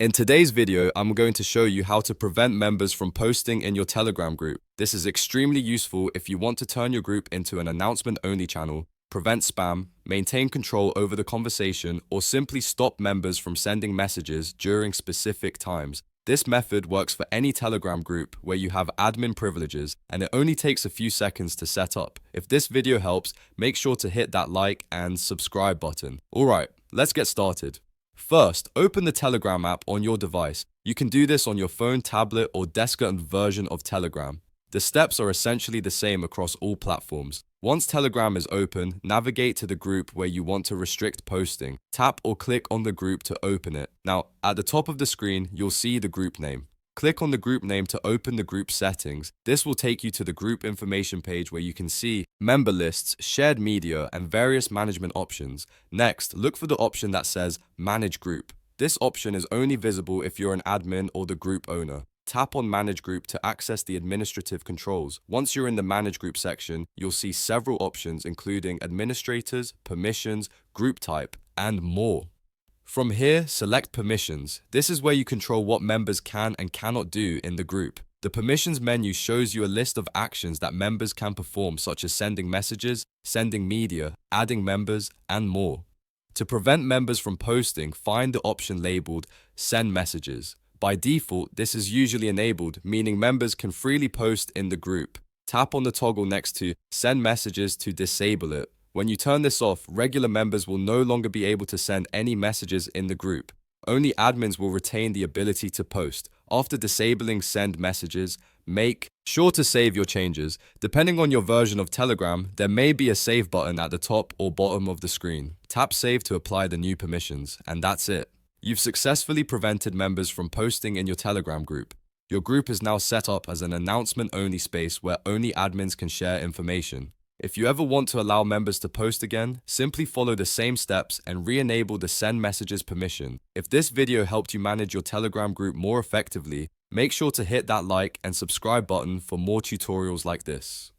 In today's video, I'm going to show you how to prevent members from posting in your Telegram group. This is extremely useful if you want to turn your group into an announcement-only channel, prevent spam, maintain control over the conversation, or simply stop members from sending messages during specific times. This method works for any Telegram group where you have admin privileges, and it only takes a few seconds to set up. If this video helps, make sure to hit that like and subscribe button. Alright, let's get started. First, open the Telegram app on your device. You can do this on your phone, tablet, or desktop version of Telegram. The steps are essentially the same across all platforms. Once Telegram is open, navigate to the group where you want to restrict posting. Tap or click on the group to open it. Now, at the top of the screen, you'll see the group name. Click on the group name to open the group settings. This will take you to the group information page where you can see member lists, shared media, and various management options. Next, look for the option that says Manage Group. This option is only visible if you're an admin or the group owner. Tap on Manage Group to access the administrative controls. Once you're in the Manage Group section, you'll see several options including administrators, permissions, group type, and more. From here, select Permissions. This is where you control what members can and cannot do in the group. The Permissions menu shows you a list of actions that members can perform, such as sending messages, sending media, adding members, and more. To prevent members from posting, find the option labeled Send Messages. By default, this is usually enabled, meaning members can freely post in the group. Tap on the toggle next to Send Messages to disable it. When you turn this off, regular members will no longer be able to send any messages in the group. Only admins will retain the ability to post. After disabling Send Messages, make sure to save your changes. Depending on your version of Telegram, there may be a save button at the top or bottom of the screen. Tap Save to apply the new permissions, and that's it. You've successfully prevented members from posting in your Telegram group. Your group is now set up as an announcement-only space where only admins can share information. If you ever want to allow members to post again, simply follow the same steps and re-enable the Send Messages permission. If this video helped you manage your Telegram group more effectively, make sure to hit that like and subscribe button for more tutorials like this.